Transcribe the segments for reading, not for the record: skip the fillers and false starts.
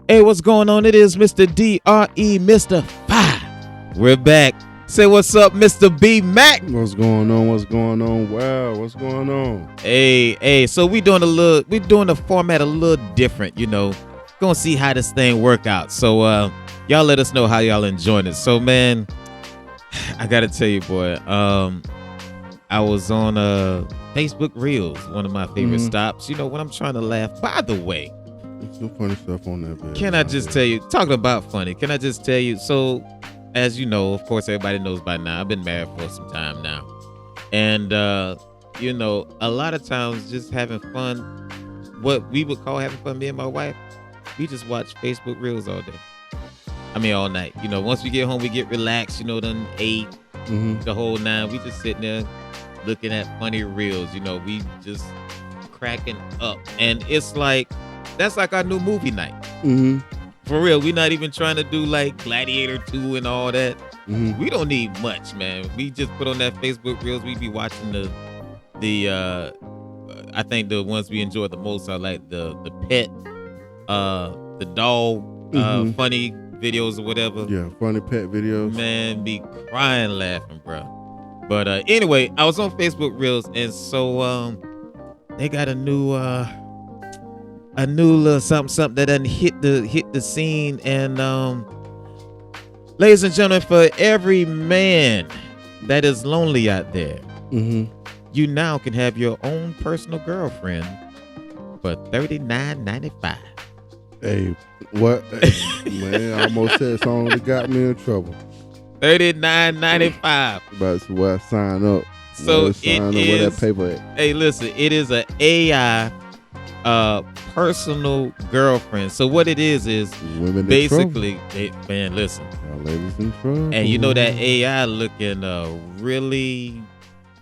Hey, what's going on? It is Mr. DRE, Mr. Fi. We're back. Say what's up, Mr. B Mac. What's going on? What's going on? Wow, what's going on? Hey. So we doing the format a little different, Gonna see how this thing work out. So y'all let us know how y'all enjoying it. So man, I gotta tell you, boy, I was on Facebook Reels, one of my favorite stops. When I'm trying to laugh. By the way, some funny stuff on there, baby. Can I just tell you, talking about funny, can I just tell you, so as you know, of course, everybody knows by now, I've been married for some time now. And, a lot of times just having fun, what we would call having fun, me and my wife, we just watch Facebook Reels all day. I mean, all night. Once we get home, we get relaxed, done ate the whole nine. We just sitting there looking at funny Reels, we just cracking up. And it's like, that's like our new movie night. For real, we're not even trying to do like Gladiator 2 and all that. We don't need much, man. We just put on that Facebook Reels. We be watching the I think the ones we enjoy the most are like the pet, the dog, funny videos or whatever. Yeah, funny pet videos. Man, be crying laughing, bro. But anyway, I was on Facebook Reels, and so they got a new little something that done hit the scene. And ladies and gentlemen, for every man that is lonely out there, you now can have your own personal girlfriend for $39.95. Hey, what? Man, I almost said something that got me in trouble. $39.95. That's where I sign up. So it is. Where that paper at. Hey, listen, it is an AI personal girlfriend. So what it is women basically, man, listen. Ladies in trouble. And that AI looking really,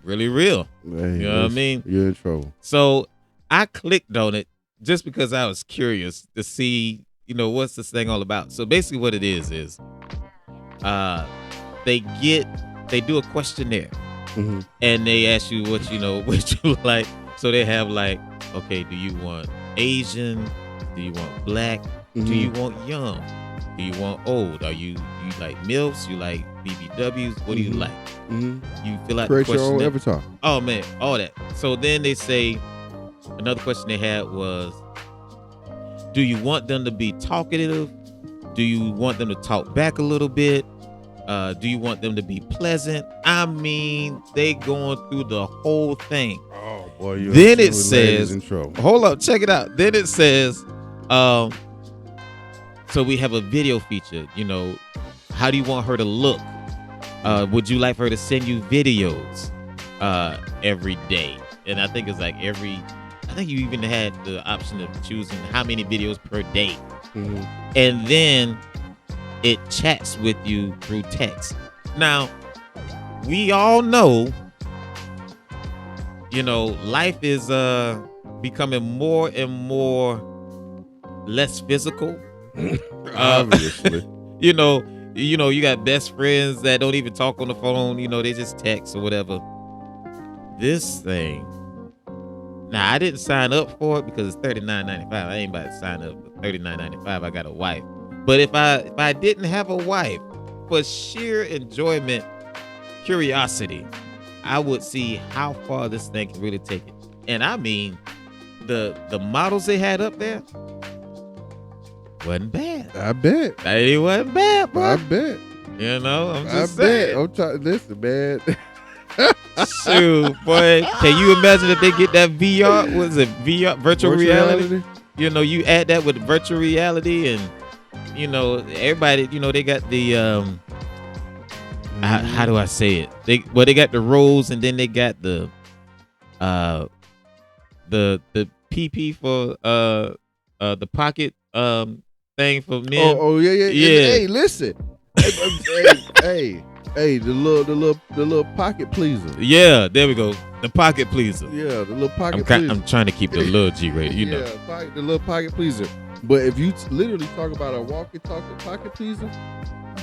really real. Hey, you know what I mean? You're in trouble. So I clicked on it just because I was curious to see, what's this thing all about. So basically what it is they do a questionnaire and they ask you what you like. So they have like, okay, do you want Asian? Do you want black? Do you want young? Do you want old? Are you like MILFs? You like BBWs? What do you like? You fill out the Create your question. own avatar. Oh man, all that. So then they say, another question they had was, do you want them to be talkative? Do you want them to talk back a little bit? Do you want them to be pleasant? I mean, they going through the whole thing. Oh boy, then it says, in trouble. Hold up, check it out. Then it says, so we have a video feature. How do you want her to look? Would you like for her to send you videos every day? And I think it's like I think you even had the option of choosing how many videos per day. And then it chats with you through text. Now, we all know, life is becoming more and more less physical. Obviously. You got best friends that don't even talk on the phone, they just text or whatever. This thing. Now, I didn't sign up for it because it's $39.95. I ain't about to sign up for $39.95. I got a wife. But if I didn't have a wife, for sheer enjoyment, curiosity, I would see how far this thing can really take it. And I mean, the models they had up there wasn't bad. I bet. It wasn't bad, bro. I bet. I'm just saying. saying. I'm trying. Listen, man. Shoot, boy. Can you imagine if they get that VR? What is it? VR, virtual reality? You add that with virtual reality and, everybody, they got the, how do I say it? They got the roles and then they got the PP for, the pocket, thing for men. Oh yeah. Hey, listen. Hey, the little pocket pleaser. Yeah, there we go. The pocket pleaser. Yeah, the little pocket pleaser. I'm trying to keep the little G rated, Yeah, the little pocket pleaser. But if you literally talk about a walkie-talkie pocket pleaser,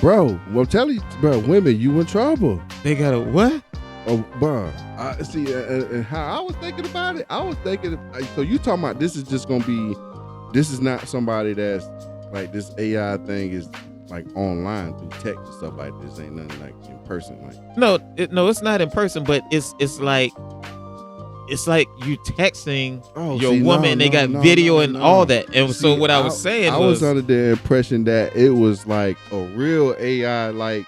bro, I'm telling you, bro, women, you in trouble. They got a what? Oh, bro. I see, and how I was thinking about it, so you talking about this is just gonna be, this is not somebody that's like this AI thing is like online through text and stuff like this. Ain't nothing like in person. Like No, it's not in person, but it's like you texting your see, woman, and they got video and all that. And so See, what I was saying I was under the impression that it was like a real AI, like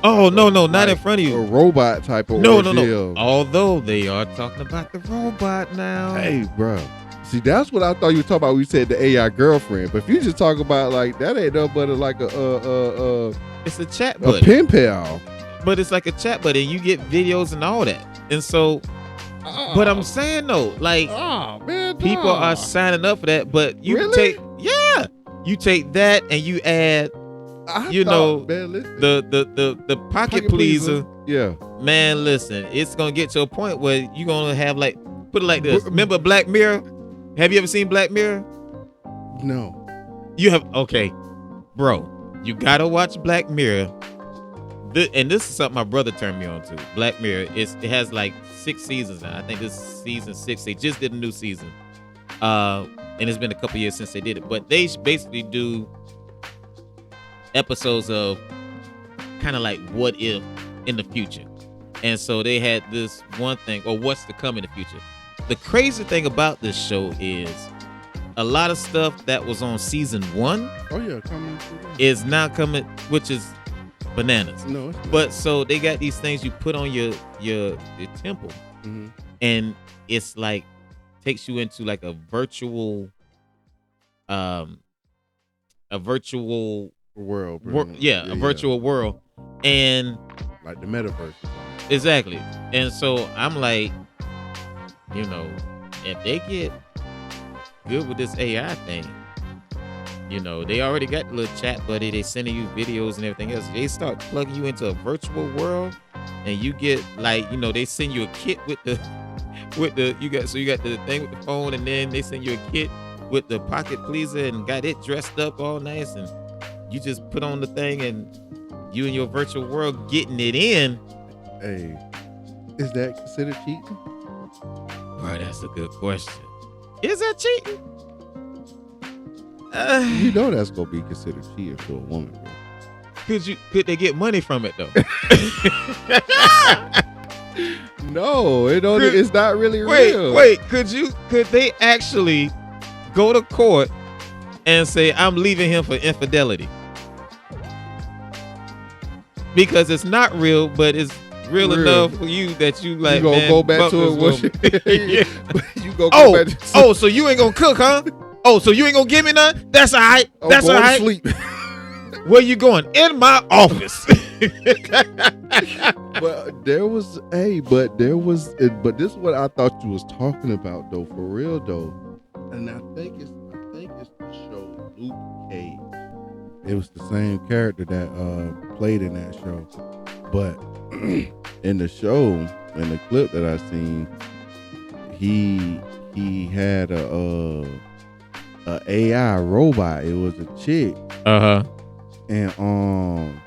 oh no, not like in front of a you. robot type of No. ordeal. Although they are talking about the robot now. Hey, bro. See, that's what I thought you were talking about when you said the AI girlfriend. But if you just talk about like that, ain't no but like It's a chat a buddy, pen pal. but it's like a chat buddy, and you get videos and all that. And so, but I'm saying though, like oh man, people are signing up for that. But you Really? you take that and you add man, listen. the pocket pleaser. Yeah. Man, listen, it's gonna get to a point where you're gonna have like, put it like this. Remember Black Mirror? Have you ever seen Black Mirror? No. You have? Okay, bro, you gotta watch Black Mirror. And this is something my brother turned me on to. Black Mirror. It has like 6 seasons now. I think this is season 6. They just did a new season. And it's been a couple years since they did it. But they basically do episodes of kind of like what if in the future. And so they had this one thing, or what's to come in the future. The crazy thing about this show is a lot of stuff that was on season 1 Oh yeah, coming through. is now coming, which is bananas. No, it's not. But so they got these things you put on your temple, Mhm. and it's like takes you into like a virtual world, pretty much. a virtual world. And like the metaverse. exactly. And so I'm like, if they get good with this AI thing, they already got the little chat buddy. They sending you videos and everything else. They start plugging you into a virtual world, and you get like, they send you a kit with the you got the thing with the phone, and then they send you a kit with the pocket pleaser and got it dressed up all nice, and you just put on the thing, and you in your virtual world getting it in. Hey, is that considered cheating? Bro, that's a good question. Is that cheating? You know that's gonna be considered cheating for a woman, bro. Could they get money from it though? No, it's not really real. Wait, could they actually go to court and say, I'm leaving him for infidelity? Because it's not real, but it's real enough for you that you like, you gonna man, go back fuck to this it. woman. Yeah. You go back to so you ain't gonna cook, huh? Oh, so you ain't gonna give me none? That's all right. That's all right. Sleep. Where you going? In my office. but this is what I thought you was talking about though, for real though. And I think it's the show Luke Cage. It was the same character that played in that show. But in the show, in the clip that I seen, he had a AI robot. It was a chick. And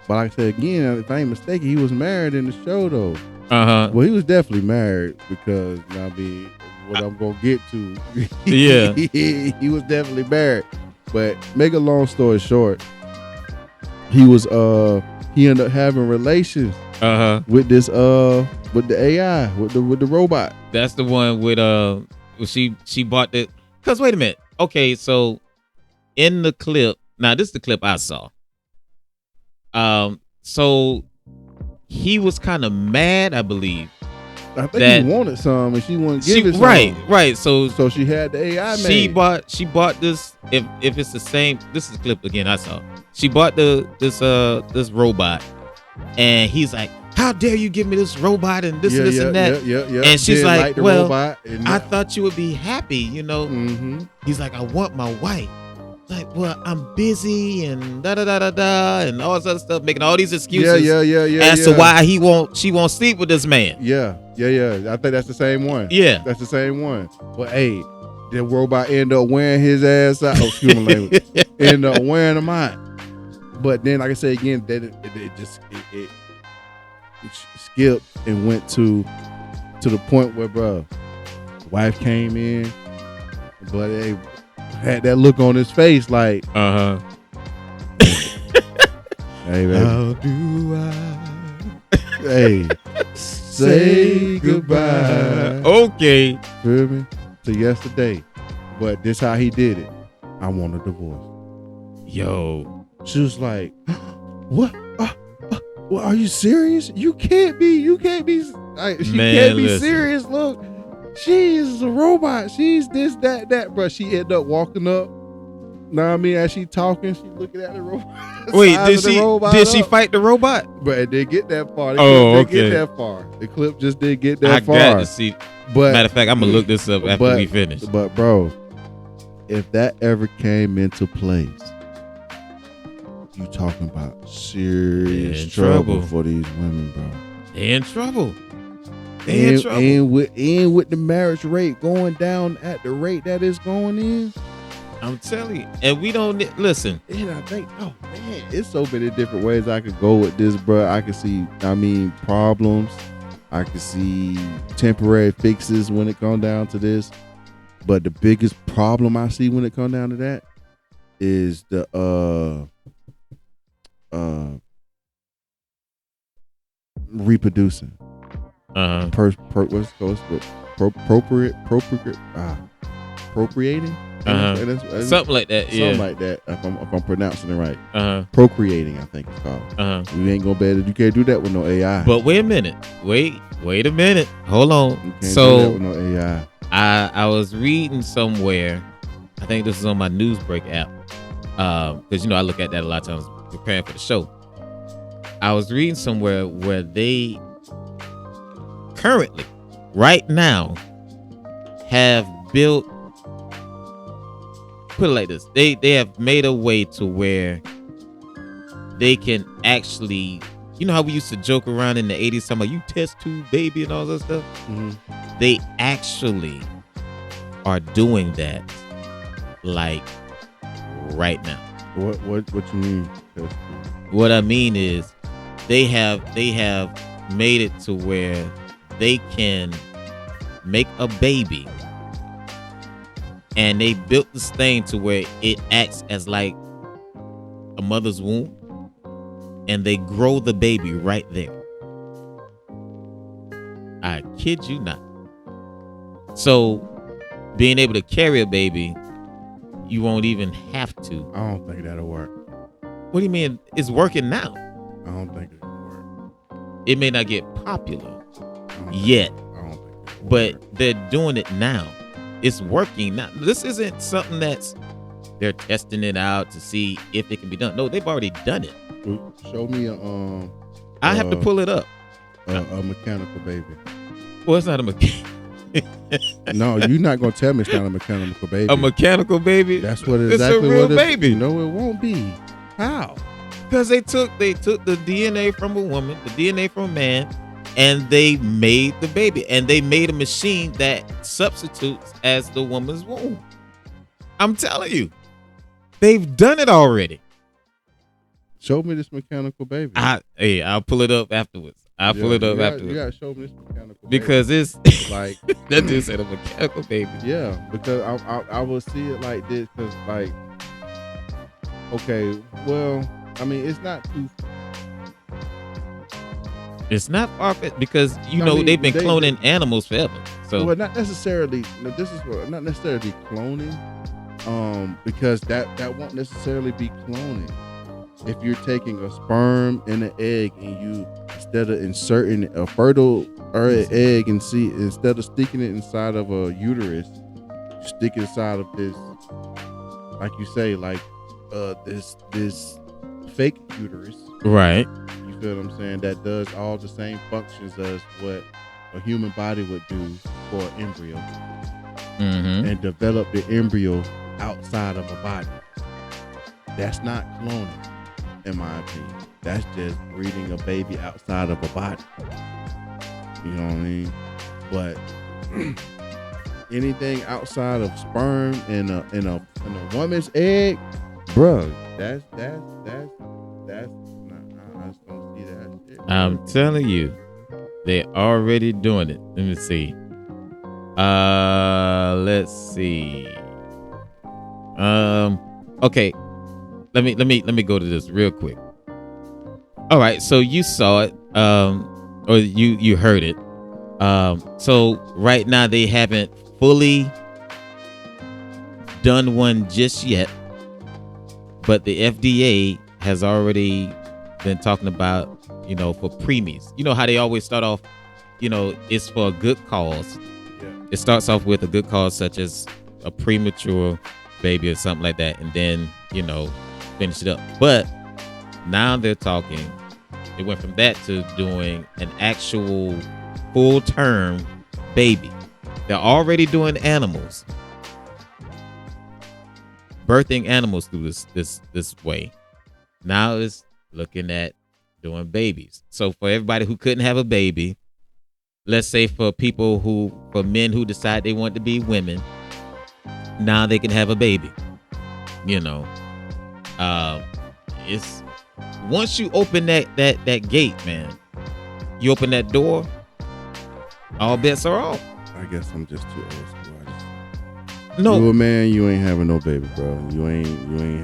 but like I said again, if I ain't mistaken, he was married in the show though. Well, he was definitely married because what I'm gonna get to. Yeah. he was definitely married. But make a long story short, he ended up having relations with this with the AI, with the robot. That's the one with she bought the. Cause wait a minute. Okay, so in the clip, now this is the clip I saw. So he was kind of mad, I believe. I think he wanted some, and she wouldn't give it some. Right. So she had the AI made. She bought this. If it's the same, this is the clip again I saw. She bought this robot, and he's like, how dare you give me this robot and this and that. Yeah. And she's like, the well, robot I thought you would be happy, Mm-hmm. He's like, I want my wife. Like, well, I'm busy and da and all this other stuff, making all these excuses. Yeah. As to why she won't sleep with this man. Yeah. I think that's the same one. Yeah, that's the same one. Well, hey, the robot end up wearing his ass out. Oh, excuse my language. End up wearing him out. But then, like I said again, that it skipped and went to the point where, bro, wife came in, but hey, had that look on his face like, Uh-huh. hey, baby. How do I Hey, say goodbye. Okay. Feel me? To yesterday. But this how he did it. I want a divorce. Yo. She was like, what? Well, are you serious? You can't be. Like, she Man, can't be listen. serious. Look, she is a robot. She's this, that. Bro, she ended up walking up. Know what I mean? As she talking, she looking at the robot. Wait, size of the robot did she up. fight the robot? But it didn't get that far. The Oh, clip didn't okay. get that far. The clip just didn't get that I far. got to see. But Matter of fact, I'm gonna look this up after we finish. But bro, if that ever came into place, you talking about serious In trouble trouble. for these women, bro. They in trouble. They in trouble. And with the marriage rate going down at the rate that it's going in. I'm telling you, and we don't listen. And I think, oh man, it's so many different ways I could go with this, bro. I can see, problems. I can see temporary fixes when it comes down to this. But the biggest problem I see when it comes down to that is the reproducing. Procreating. Something like that. Yeah. Something like that. If I'm pronouncing it right. Procreating, I think it's called. We ain't gonna be able to. You can't do that with no AI. But wait a minute. Wait a minute. Hold on. You can't do So that with no AI. I was reading somewhere. I think this is on my Newsbreak app. Because I look at that a lot of times preparing for the show. I was reading somewhere where they currently, right now, have built. Put it like this: they have made a way to where they can actually, how we used to joke around in the 80s, talking about you test tube baby and all that stuff. Mm-hmm. They actually are doing that, like right now. What you mean? What I mean is, they have made it to where they can make a baby. And they built this thing to where it acts as like a mother's womb. And they grow the baby right there. I kid you not. So, being able to carry a baby, you won't even have to. I don't think that'll work. What do you mean? It's working now. I don't think it'll work. It may not get popular yet. I don't think it'll but work. they're doing it now. It's working now. This isn't something they're testing it out to see if it can be done. No, they've already done it. Show me I have to pull it up. A mechanical baby. Well, it's not a mechanical. No, you're not gonna tell me it's not a mechanical baby. A mechanical baby? That's what It's exactly a real what baby. No, it won't be. How? Because they took the DNA from a woman, the DNA from a man, and they made the baby. And they made a machine that substitutes as the woman's womb. I'm telling you. They've done it already. Show me this mechanical baby. I'll pull it up afterwards. You gotta show me this mechanical baby. Because it's like that dude said a mechanical baby. Yeah, because I will see it like this because like, okay, well, it's not too. It's not far-fetched because they've been cloning animals forever. So well, not necessarily. Not necessarily cloning, because that won't necessarily be cloning. If you're taking a sperm and an egg and you instead of inserting a fertile or an egg and instead of sticking it inside of a uterus, you stick it inside of this, like you say, like this fake uterus. Right. You feel what I'm saying? That does all the same functions as what a human body would do for an embryo, and develop the embryo outside of a body. That's not cloning, in my opinion. That's just breeding a baby outside of a body. You know what I mean? But anything outside of sperm in a woman's egg, bro, that's I just don't see that shit. I'm telling you, they're already doing it. Let me see. Let's see. Okay. Let me go to this real quick. All right. So you saw it. Or you heard it. So right now they haven't fully done one just yet, but the FDA has already been talking about, for preemies. You know how they always start off, it's for a good cause. Yeah. It starts off with a good cause, such as a premature baby or something like that, and then, finish it up. But now they're talking, it went from that to doing an actual full term baby. They're already doing animals, birthing animals through this way. Now it's looking at doing babies. So for everybody who couldn't have a baby, let's say for men who decide they want to be women, now they can have a baby. It's once you open that gate, man, you open that door, all bets are off. I guess I'm just too old school. No, you a man, you ain't having no baby, bro. You ain't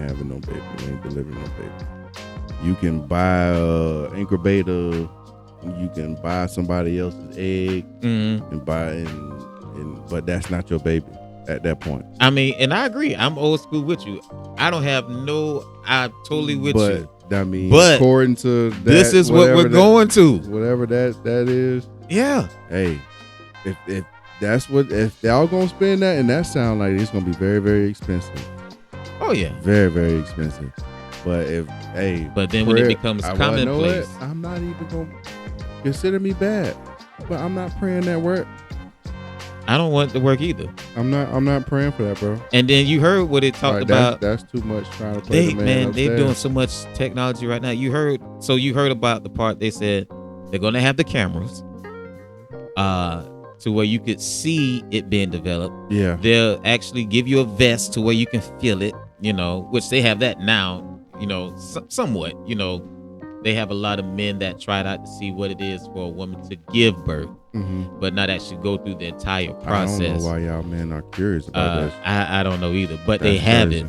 having no baby. You ain't delivering no baby. You can buy a incubator. You can buy somebody else's egg and but that's not your baby at that point. I mean, and I agree. I'm old school with you. I'm totally with you. I mean, but according to that, this is what we're going to. Whatever that is. Yeah. Hey, if y'all gonna spend that, and that sound like it's gonna be very, very expensive. Oh yeah. Very, very expensive. But then when it becomes commonplace, I'm not even gonna consider me bad. But I'm not praying that work. I don't want it to work either. I'm not praying for that, bro. And then you heard what it talked about. That's too much trying to play the man they're doing so much technology right now. You heard about the part they said they're gonna have the cameras to where you could see it being developed. Yeah. They'll actually give you a vest to where you can feel it, which they have that now, somewhat, they have a lot of men that tried out to see what it is for a woman to give birth, but not actually go through the entire process. I don't know why y'all men are curious about this. I don't know either, but they have it.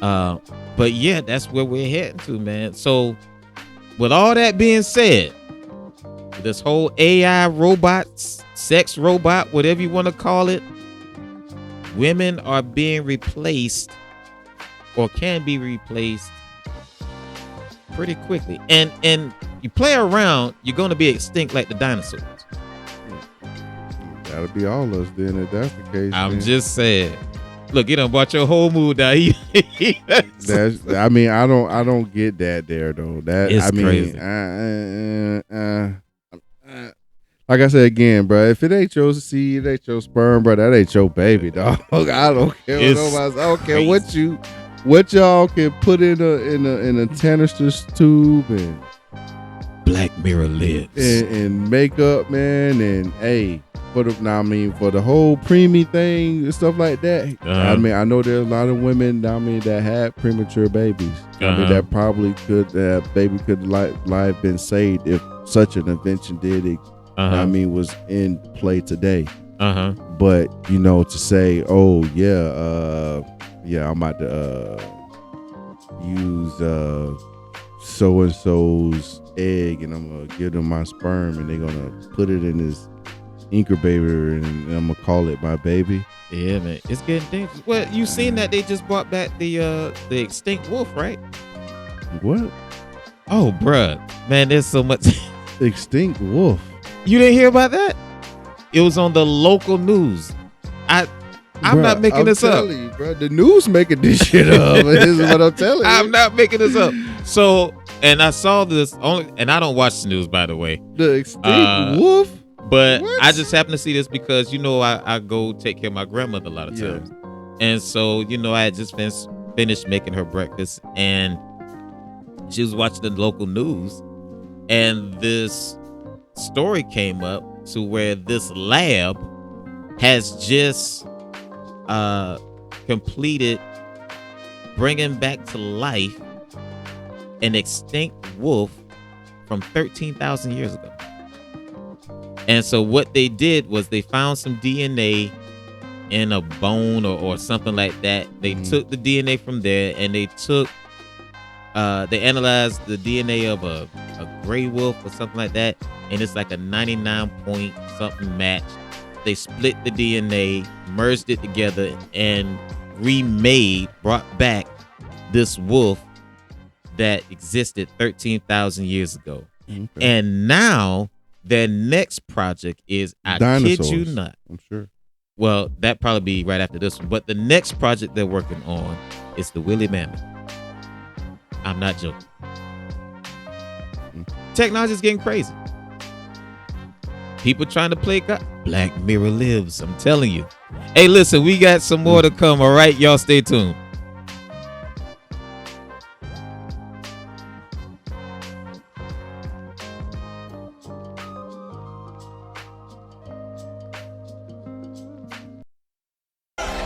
But yeah, that's where we're heading to, man. So with all that being said, this whole AI robots, sex robot, whatever you want to call it, women are being replaced or can be replaced pretty quickly. And you play around, you're going to be extinct like the dinosaurs. That'll be all of us then if that's the case. I'm just saying. Look, you done brought your whole mood down. I don't get that there though. Crazy. Like I said again, bro, if it ain't your seed, it ain't your sperm, bro, that ain't your baby, dog. I don't care what nobody. I don't care what y'all can put in a canister tube and Black Mirror lives and makeup, man, and for the whole preemie thing and stuff like that. I mean, I know there's a lot of women, that had premature babies. I mean, that probably baby could live been saved if such an invention did was in play today. But to say, oh yeah, I'm about to use so and so's egg, and I'm gonna give them my sperm, and they're gonna put it in this incubator, and I'm gonna call it my baby. Yeah, man, it's getting dangerous. Well, you seen that they just brought back the extinct wolf, right? What? Oh, bruh, man, there's so much. Extinct wolf. You didn't hear about that? It was on the local news. I'm not making this up. You, bro, the news making this shit up. This is what I'm telling you. I'm not making this up. So, and I saw this and I don't watch the news, by the way. The extinct wolf? But what? I just happened to see this because, I go take care of my grandmother a lot of times. And so, I had just finished making her breakfast, and she was watching the local news, and this story came up to where this lab has just completed bringing back to life an extinct wolf from 13,000 years ago. And so what they did was they found some DNA in a bone or something like that. They took the DNA from there and they analyzed the DNA of a gray wolf or something like that, and it's like a 99 point something match. They split the DNA, merged it together, and brought back this wolf that existed 13,000 years ago. Okay. And now their next project is, I kid you Dinosaurs, not. I'm sure. Well, that probably be right after this one. But the next project they're working on is the Willy Mammoth. I'm not joking. Technology is getting crazy. People trying to play God. Black Mirror lives. I'm telling you. Hey, listen, we got some more to come. All right, y'all stay tuned.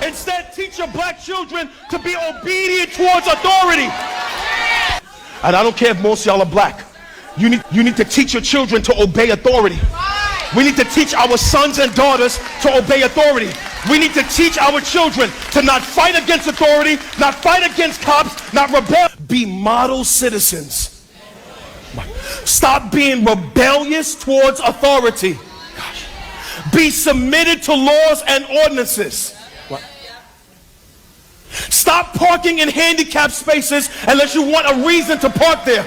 Instead, teach your black children to be obedient towards authority. And I don't care if most of y'all are black. You need to teach your children to obey authority. We need to teach our sons and daughters to obey authority. We need to teach our children to not fight against authority, not fight against cops, not rebel. Be model citizens. Stop being rebellious towards authority. Be submitted to laws and ordinances. Stop parking in handicapped spaces unless you want a reason to park there.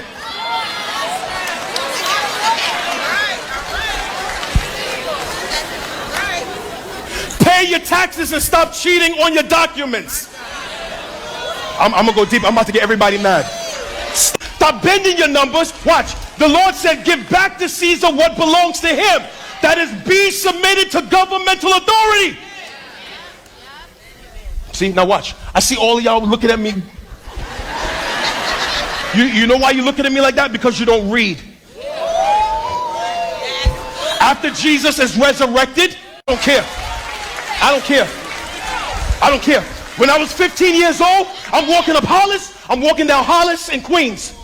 Pay your taxes and stop cheating on your documents. I'm gonna go deep. I'm about to get everybody mad. Stop bending your numbers. Watch. The Lord said, give back to Caesar what belongs to him. That is, be submitted to governmental authority. See, now watch. I see all of y'all looking at me. You know why you're looking at me like that? Because you don't read. After Jesus is resurrected, I don't care. I don't care. I don't care. When I was 15 years old, I'm walking up Hollis. I'm walking down Hollis in Queens.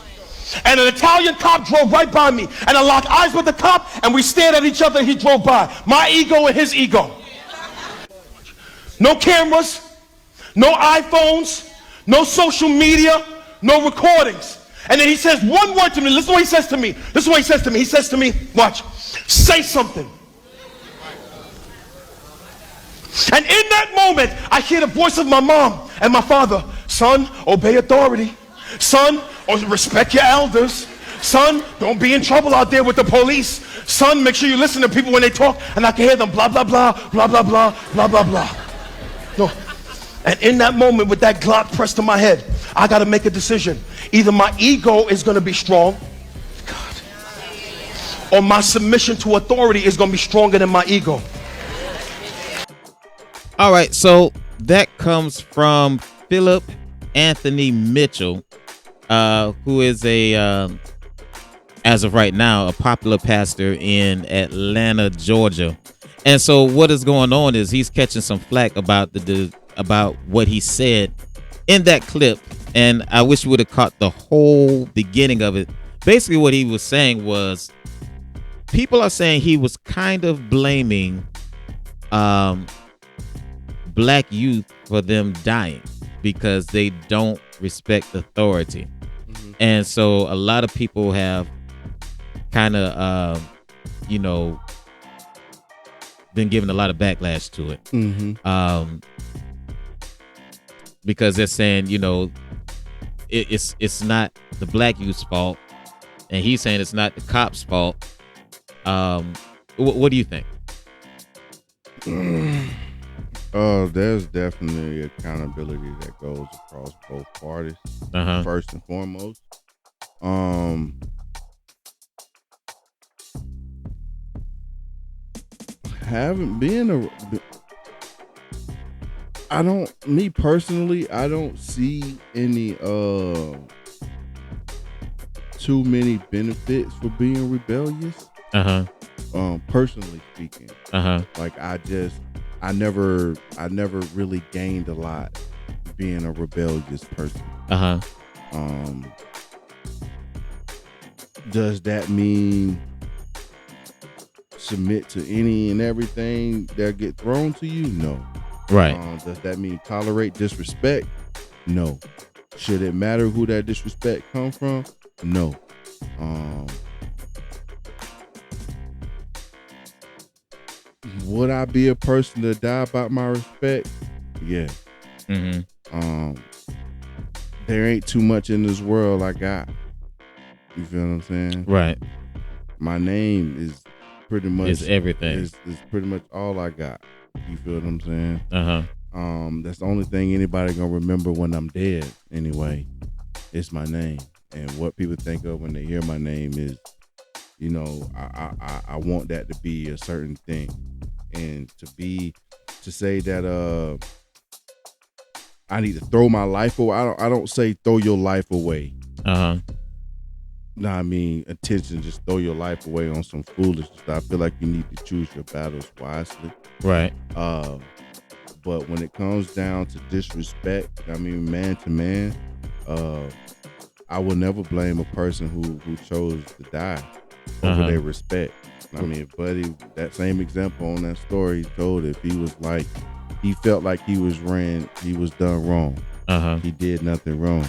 And an Italian cop drove right by me. And I locked eyes with the cop, and we stared at each other, and he drove by. My ego and his ego. No cameras. No iPhones, no social media, no recordings. And then he says one word to me. Listen to what he says to me. This is what he says to me. He says to me, watch, say something. And in that moment, I hear the voice of my mom and my father. Son, obey authority. Son, respect your elders. Son, don't be in trouble out there with the police. Son, make sure you listen to people when they talk and I can hear them blah, blah, blah, blah, blah, blah, blah, blah, blah. No. And in that moment, with that Glock pressed to my head, I got to make a decision. Either my ego is going to be strong, God, or my submission to authority is going to be stronger than my ego. All right, so that comes from Philip Anthony Mitchell, who is as of right now, a popular pastor in Atlanta, Georgia. And so what is going on is he's catching some flack about about what he said in that clip, and I wish we would have caught the whole beginning of it. Basically what he was saying was, people are saying he was kind of blaming black youth for them dying because they don't respect authority. And so a lot of people have kind of been given a lot of backlash to it. Because they're saying, it's not the black youth's fault, and he's saying it's not the cops' fault. What do you think? There's definitely accountability that goes across both parties. First and foremost, me personally, I don't see any too many benefits for being rebellious. Personally speaking. Like I never really gained a lot being a rebellious person. Does that mean submit to any and everything that get thrown to you? No. Right. Does that mean tolerate disrespect? No. Should it matter who that disrespect come from? No. Would I be a person to die about my respect? Yeah. Mm-hmm. There ain't too much in this world I got. You feel what I'm saying? Right. My name is pretty much It's everything. Is pretty much all I got. You feel what I'm saying? Uh-huh. That's the only thing anybody gonna remember when I'm dead. Anyway, it's my name, and what people think of when they hear my name is, you know, I want that to be a certain thing, and to say that I need to throw my life away. I don't say throw your life away. Uh-huh. No, I mean attention. Just throw your life away on some foolishness. I feel like you need to choose your battles wisely. Right. But when it comes down to disrespect, I mean, man to man, I will never blame a person who chose to die over their respect. I mean, buddy, that same example on that story he told, if he was like, he felt like he was done wrong. He did nothing wrong.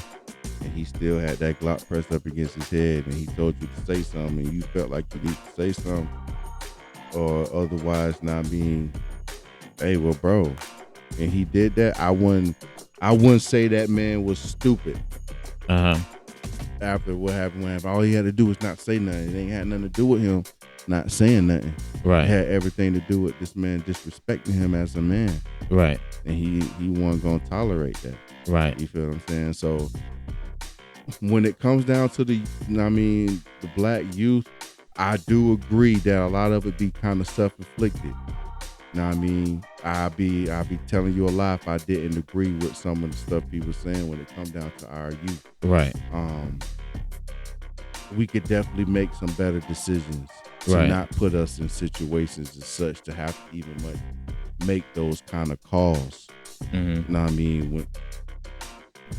And he still had that Glock pressed up against his head, and he told you to say something, and you felt like you need to say something, or otherwise not being, hey, well, bro, and he did that. I wouldn't say that man was stupid. After what happened, all he had to do was not say nothing. It ain't had nothing to do with him not saying nothing. Right. It had everything to do with this man disrespecting him as a man. Right. And he wasn't gonna tolerate that. Right. You feel what I'm saying? So when it comes down to the black youth, I do agree that a lot of it be kind of self-inflicted. Now, I mean, I'd be telling you a lie if I didn't agree with some of the stuff he was saying when it comes down to our youth. Right. We could definitely make some better decisions to not put us in situations as such to have to even make those kind of calls. Mm-hmm. Know what I mean?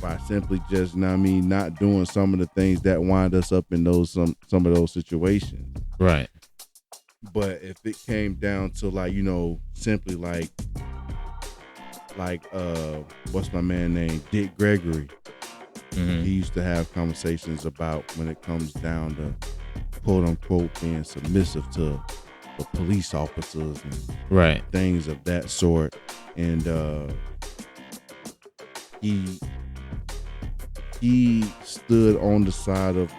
By simply just, not doing some of the things that wind us up in those some of those situations. Right. But if it came down to simply what's my man name? Dick Gregory. Mm-hmm. He used to have conversations about when it comes down to quote unquote being submissive to the police officers and things of that sort. And he stood on the side of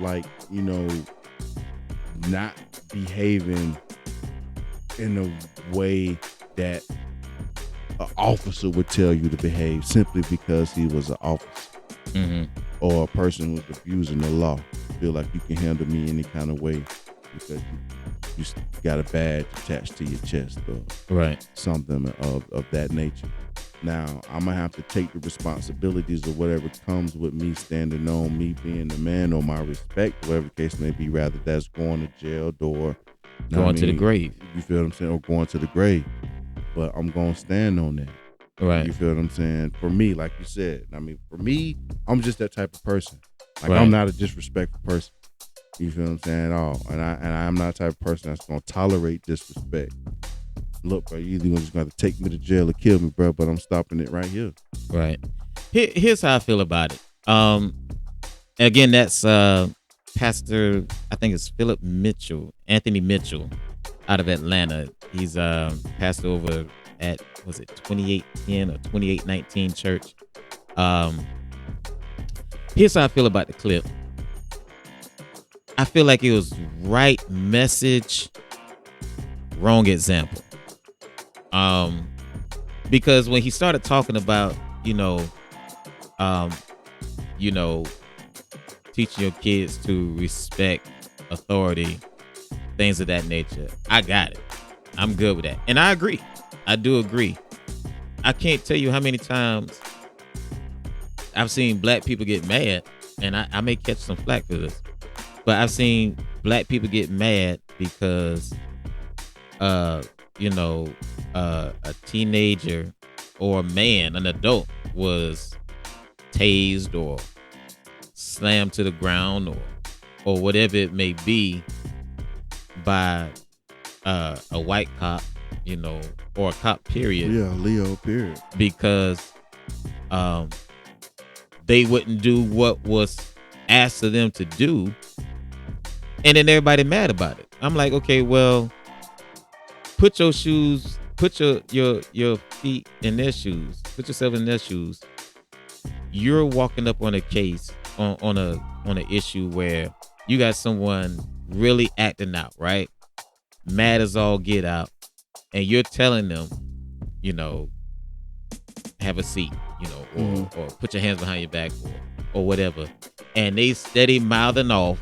not behaving in a way that an officer would tell you to behave simply because he was an officer. Mm-hmm. Or a person who's abusing the law. Feel like you can handle me any kind of way because you got a badge attached to your chest or something of that nature. Now, I'm going to have to take the responsibilities of whatever comes with me standing on me being the man or my respect, whatever the case may be, rather that's going to jail or going to the grave. You feel what I'm saying? Or going to the grave. But I'm going to stand on that. Right. You feel what I'm saying? For me, like you said, for me, I'm just that type of person. I'm not a disrespectful person. You feel what I'm saying at all. And I'm not the type of person that's gonna tolerate disrespect. Look, bro, you either just gonna take me to jail or kill me, bro, but I'm stopping it right here. Right. Here's how I feel about it. Again, that's Pastor, I think it's Anthony Mitchell out of Atlanta. He's pastor over at, was it 2810 or 2819 church. Here's how I feel about the clip. I feel like it was right message, wrong example. Because when he started talking about, teaching your kids to respect authority, things of that nature, I got it. I'm good with that. And I agree. I do agree. I can't tell you how many times I've seen black people get mad, and I may catch some flack for this, but I've seen black people get mad because, a teenager or a man, an adult, was tased or slammed to the ground or whatever it may be by a white cop or a cop period. Yeah, Leo period. Because they wouldn't do what was asked of them to do, and then everybody mad about it. I'm like, okay, well, put your feet in their shoes, put yourself in their shoes. You're walking up on a case on an issue where you got someone really acting out, right? Mad as all get out, and you're telling them, have a seat, or put your hands behind your back, or whatever, and they steady mouthing off.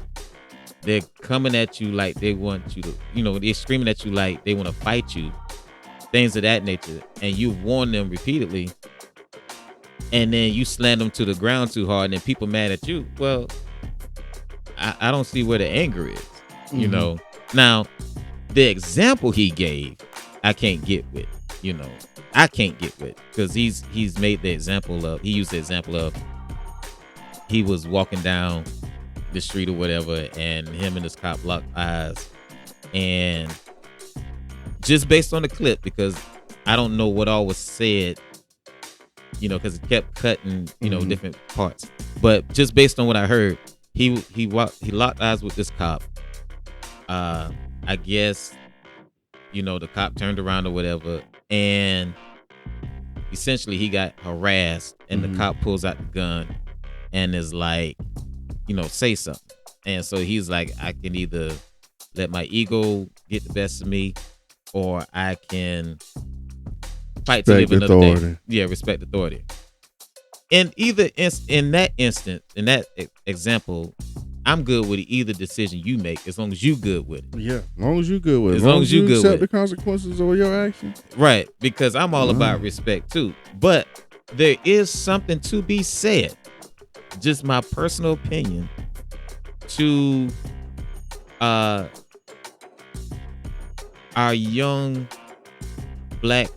They're coming at you like they want you to, they're screaming at you like they want to fight you, things of that nature, and you warn them repeatedly, and then you slam them to the ground too hard, and then people mad at you. Well, I don't see where the anger is, Now, the example he gave, I can't get with, I can't get with, because he's made the example of, he used the example of, he was walking down the street or whatever, and him and this cop locked eyes, and just based on the clip, because I don't know what all was said, because it kept cutting, different parts, but just based on what I heard, he locked eyes with this cop. I guess, the cop turned around or whatever, and essentially he got harassed, and the cop pulls out the gun and is like, say something. And so he's like, I can either let my ego get the best of me, or I can fight to live another day. Yeah, respect authority. In that instance, in that example, I'm good with either decision you make, as long as you good with it. Yeah, as long as you good with it. As long as you good accept with the consequences of your actions. Right, because I'm all about respect too. But there is something to be said, just my personal opinion, to our young black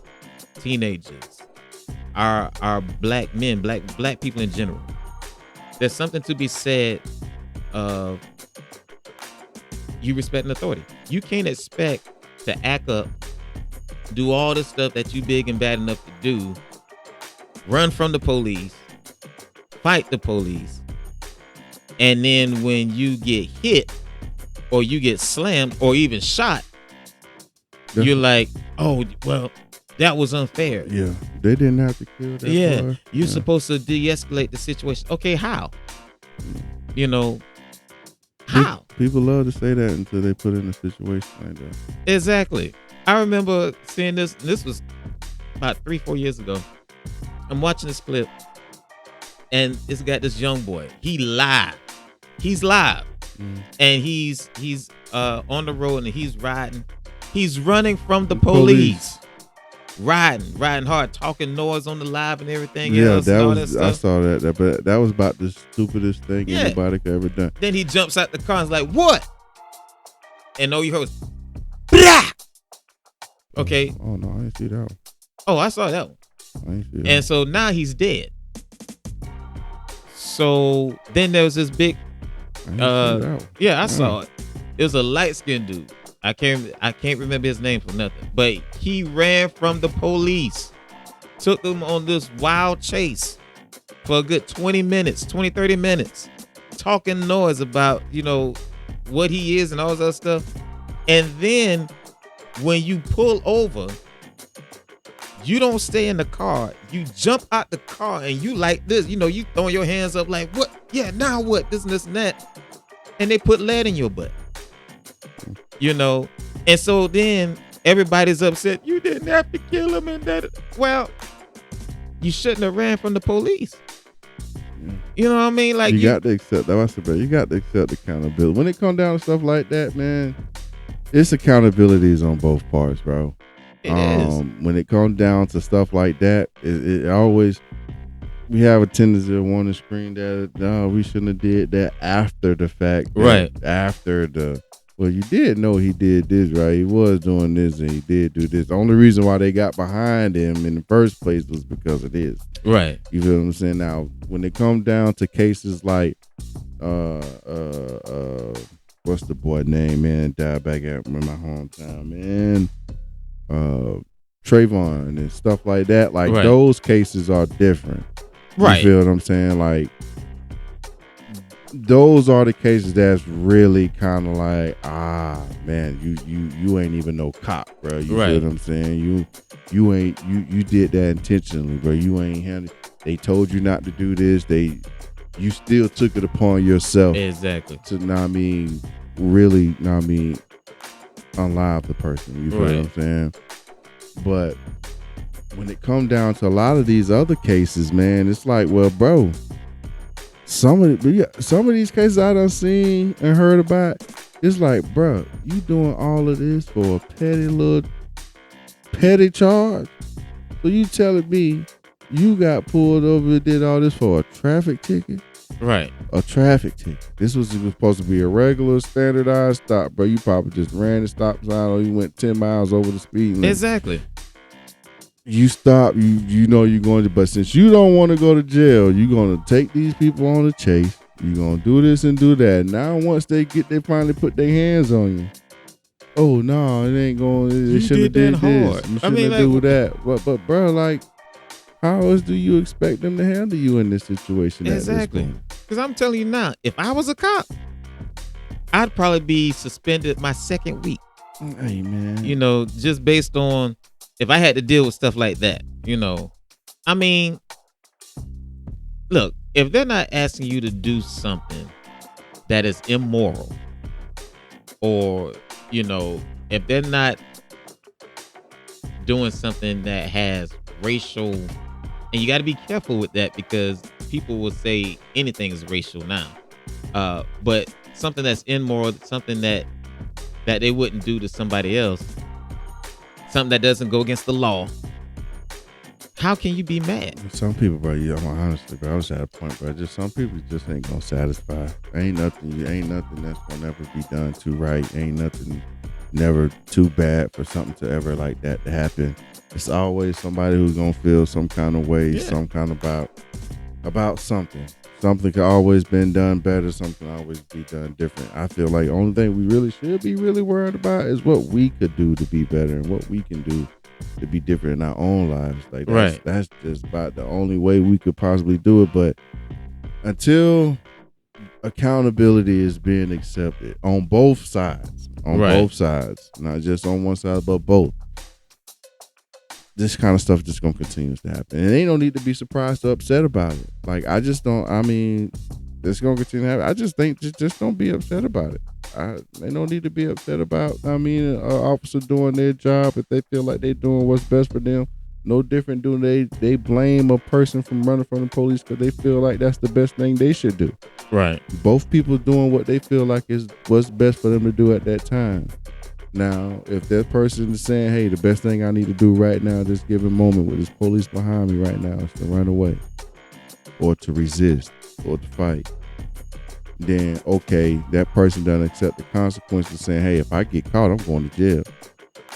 teenagers, our black men, black people in general. There's something to be said of you respecting authority. You can't expect to act up, do all the stuff that you big and bad enough to do, run from the police, fight the police, and then when you get hit or you get slammed or even shot, you're like, oh, well, that was unfair. Yeah, they didn't have to kill that boy. You're supposed to de-escalate the situation. Okay, how? How? People love to say that until they put in a situation like that. Exactly. I remember seeing this. This was about 3-4 years ago. I'm watching this clip, and it's got this young boy. He's live, and he's on the road, and he's riding. He's running from the police. Riding hard, talking noise on the live and everything else. Yeah, that was. I saw that, but that was about the stupidest thing anybody could ever done. Then he jumps out the car and is like, "What?" And all you heard was, "Blah!" Okay. Oh no, I didn't see that one. Oh, I saw that one. I didn't see that. And so now he's dead. So then there was this big. I saw it. It was a light-skinned dude. I can't remember his name for nothing, but he ran from the police, took them on this wild chase for a good 30 minutes, talking noise about, what he is and all this other stuff. And then when you pull over, you don't stay in the car. You jump out the car and you like this, you throwing your hands up like, what? Yeah, now what? This and this and that. And they put lead in your butt. And so then everybody's upset. You didn't have to kill him, and that. Well, you shouldn't have ran from the police. You know what I mean? Like you got to accept that. You got to accept accountability. When it comes down to stuff like that, man, it's accountability is on both parts, bro. It is. When it comes down to stuff like that, it always, we have a tendency to want to scream that, no, we shouldn't have did that after the fact. Right. After the. Well, you did know he did this, right? He was doing this and he did do this. The only reason why they got behind him in the first place was because of this. Right. You feel what I'm saying? Now, when it comes down to cases like, what's the boy name, man? Died back at my hometown, man. Trayvon and stuff like that. Like Right. those cases are different. Right. You feel what I'm saying? Like those are the cases that's really kind of like, man, you ain't even no cop, bro. You Right. feel what I'm saying? You did that intentionally, bro. You ain't handed. They told you not to do this. You still took it upon yourself Exactly. to, know what I mean, really, know what I mean, unlive the person. You feel what I'm saying? But when it come down to a lot of these other cases, man, it's like, well, bro, some of these cases I done seen and heard about, it's like, bro, you doing all of this for a petty charge? So you telling me you got pulled over and did all this for a traffic ticket? Right. A traffic ticket. This was supposed to be a regular standardized stop, bro. You probably just ran the stop sign or you went 10 miles over the speed limit. Exactly. You stop, you know you're going to, but since you don't want to go to jail, you're going to take these people on a chase. You're going to do this and do that. Now once they finally put their hands on you. Oh no, it ain't going. They should have did this. You shouldn't have do that. But bro, like, how else do you expect them to handle you in this situation? Exactly. Because I'm telling you now, if I was a cop, I'd probably be suspended my second week. Hey man, You know, just based on if I had to deal with stuff like that. You know, I mean, look, if they're not asking you to do something that is immoral, or you know, if they're not doing something that has racial, and you got to be careful with that because people will say anything is racial now. But something that's immoral, something that they wouldn't do to somebody else, something that doesn't go against the law. How can you be mad? some people, bro, I'm honestly, bro, I was at a point, bro. Just some people just ain't gonna satisfy. Ain't nothing that's gonna ever be done too right. Ain't nothing never too bad for something to ever like that to happen. It's always somebody who's gonna feel some kind of way, some kind of about something. Something could always been done better. Something always be done different. I feel like the only thing we really should be really worried about is what we could do to be better and what we can do to be different in our own lives. Like that's just about the only way we could possibly do it. But until accountability is being accepted on both sides, not just on one side, but both, this kind of stuff just gonna continue to happen. And they don't need to be surprised or upset about it. Like, I just don't, I mean, it's gonna continue to happen. I just think just don't be upset about it. They don't need to be upset about, I mean, an officer doing their job if they feel like they're doing what's best for them. No different do they blame a person from running from the police because they feel like that's the best thing they should do. Right. Both people doing what they feel like is what's best for them to do at that time. Now, if that person is saying, hey, the best thing I need to do right now, this given moment with this police behind me right now is to run away or to resist or to fight, then okay, that person doesn't accept the consequences, saying, hey, if I get caught, I'm going to jail.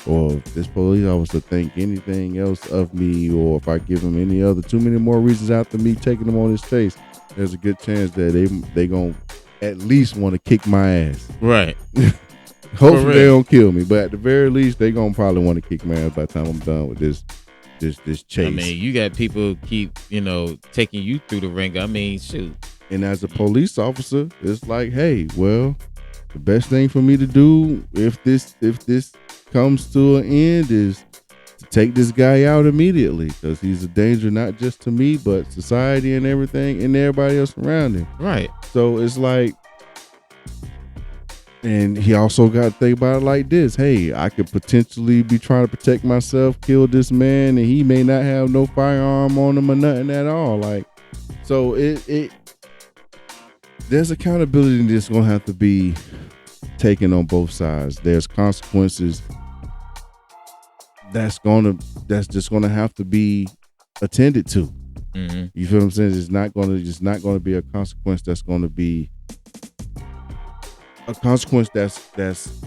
Or if this police officer think anything else of me, or if I give him any other too many more reasons after me taking them on his chase, there's a good chance that they gonna at least want to kick my ass. Right. Hopefully they don't kill me, but at the very least they gonna probably want to kick my ass by the time I'm done with this chase. I mean, you got people keep, taking you through the ringer. I mean, shoot. And as a police officer, it's like, hey, well, the best thing for me to do if this comes to an end is to take this guy out immediately, because he's a danger not just to me but society and everything and everybody else around him. Right. So it's like, and he also got to think about it like this: hey, I could potentially be trying to protect myself, kill this man, and he may not have no firearm on him or nothing at all. Like, so there's accountability that's gonna have to be taken on both sides. There's consequences that's just gonna have to be attended to. Mm-hmm. You feel what I'm saying? It's not gonna be a consequence that's gonna be a consequence that's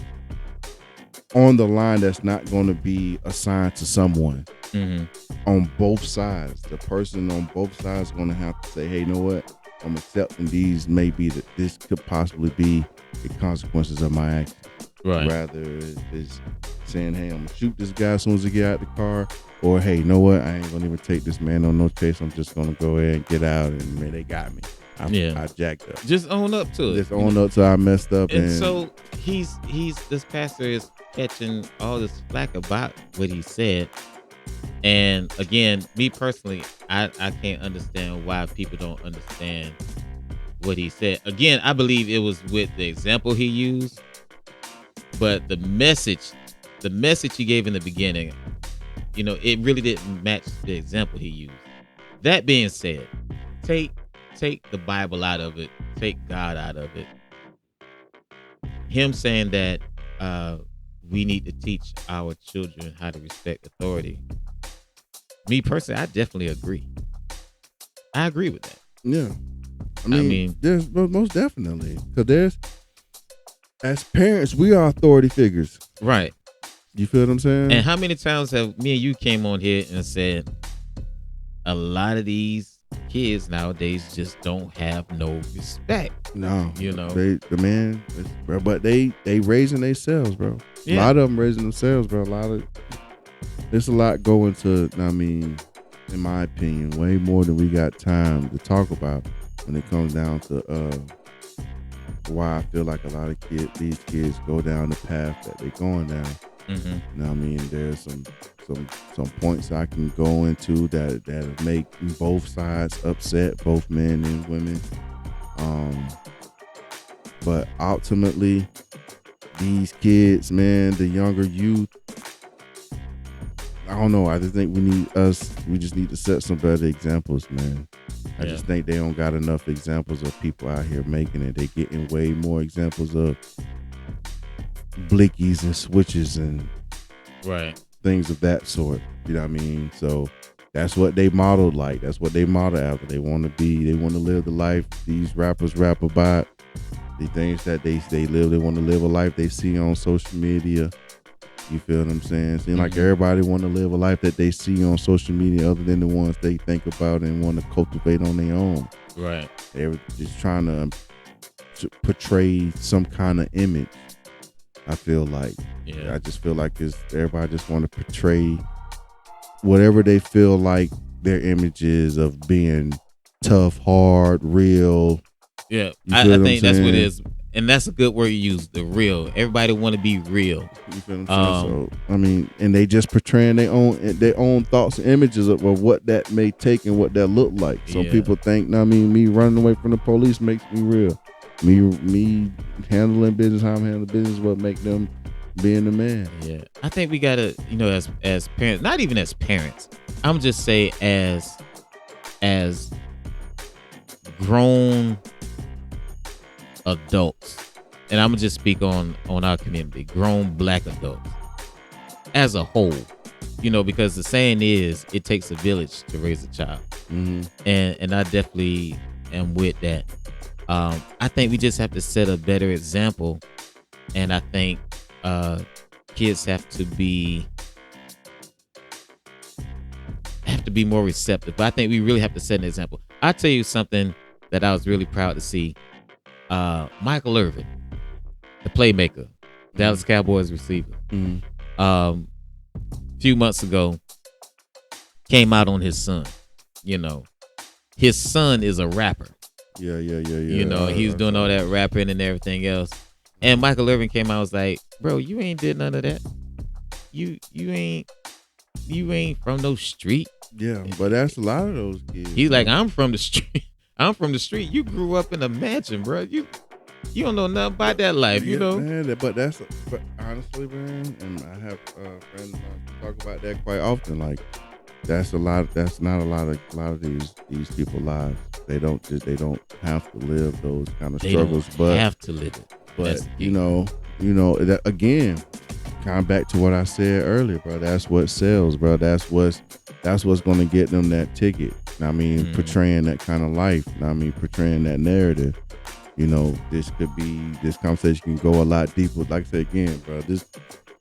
on the line, that's not going to be assigned to someone. Mm-hmm. On both sides. The person on both sides is going to have to say, hey, you know what? I'm accepting these. Maybe that this could possibly be the consequences of my action. Right. Rather, it's saying, hey, I'm gonna shoot this guy as soon as he get out the car, or hey, you know what, I ain't gonna even take this man on no chase. I'm just gonna go ahead and get out, and man, they got me. I jacked up. Just own up to it. Just own up to I messed up. And so he's this pastor is catching all this flack about what he said. And again, me personally, I can't understand why people don't understand what he said. Again, I believe it was with the example he used, but the message he gave in the beginning, it really didn't match the example he used. That being said, take the Bible out of it, take God out of it. Him saying that we need to teach our children how to respect authority. Me personally, I definitely agree. I agree with that. Yeah. I mean there's most definitely, because as parents, we are authority figures. Right. You feel what I'm saying? And how many times have me and you came on here and said a lot of these kids nowadays just don't have no respect? No. They they raising themselves, bro. Yeah. A lot of them raising themselves, bro. There's a lot going to, in my opinion, way more than we got time to talk about when it comes down to why I feel like a lot of these kids go down the path that they're going down. Mm-hmm. There's some points I can go into that make both sides upset, both men and women. But ultimately, these kids, man, the younger youth, I don't know. I just think we just need to set some better examples, man. I just think they don't got enough examples of people out here making it. They getting way more examples of blickies and switches and things of that sort. You know what I mean? So that's what they modeled like. That's what they model after. They want to live the life these rappers rap about. The things that they live, they want to live a life they see on social media. You feel what I'm saying? Seems like everybody want to live a life that they see on social media other than the ones they think about and want to cultivate on their own. Right. They're just trying to portray some kind of image, I feel like. Yeah. I just feel like everybody just want to portray whatever they feel like their image is of being tough, hard, real. Yeah, I think that's what it is. And that's a good word you use, the real. Everybody want to be real. You feel what I'm saying? So, and they just portraying their own thoughts and images of what that may take and what that look like. So people think, me running away from the police makes me real. Me handling business, how I'm handling business, what make them being the man. Yeah, I think we gotta, as parents, not even as parents. I'm just say as grown adults, and I'm gonna just speak on our community, grown black adults as a whole, because the saying is it takes a village to raise a child. Mm-hmm. And I definitely am with that. I think we just have to set a better example, and I think kids have to be more receptive. But I think we really have to set an example. I'll tell you something that I was really proud to see. Michael Irvin, the playmaker, Dallas Cowboys receiver, few months ago came out on his son. His son is a rapper. Yeah. He's doing all that rapping and everything else. And Michael Irvin came out and was like, bro, you ain't did none of that. You ain't from no street. Yeah, but that's a lot of those kids. He's like, I'm from the street. I'm from the street. You grew up in a mansion, bro. You don't know nothing about that life, man, but honestly, man, and I have friends of mine talk about that quite often. Like, that's not a lot of these people's lives. They don't have to live those kind of struggles, but have to live it. But that, again, kind of back to what I said earlier, bro. That's what sells, bro. That's what's going to get them that ticket. Portraying that kind of life. Portraying that narrative. This conversation can go a lot deeper. Like I said again, bro,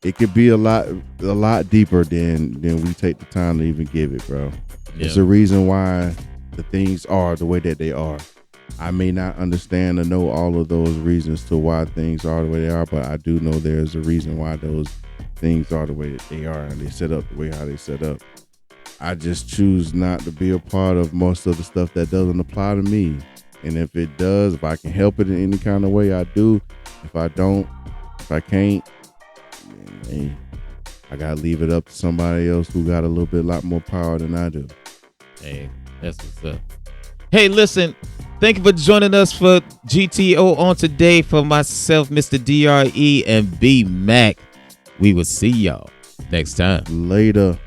it could be a lot deeper than we take the time to even give it, bro. Yeah. It's a reason why the things are the way that they are. I may not understand or know all of those reasons to why things are the way they are, but I do know there's a reason why those things are the way that they are and they set up the way how they set up. I just choose not to be a part of most of the stuff that doesn't apply to me. And if it does, if I can help it in any kind of way, I do. If I don't, if I can't, then, hey, I gotta leave it up to somebody else who got a lot more power than I do. Hey, that's what's up. Hey, listen, thank you for joining us for GTO on today. For myself, Mr. DRE, and B Mac. We will see y'all next time. Later.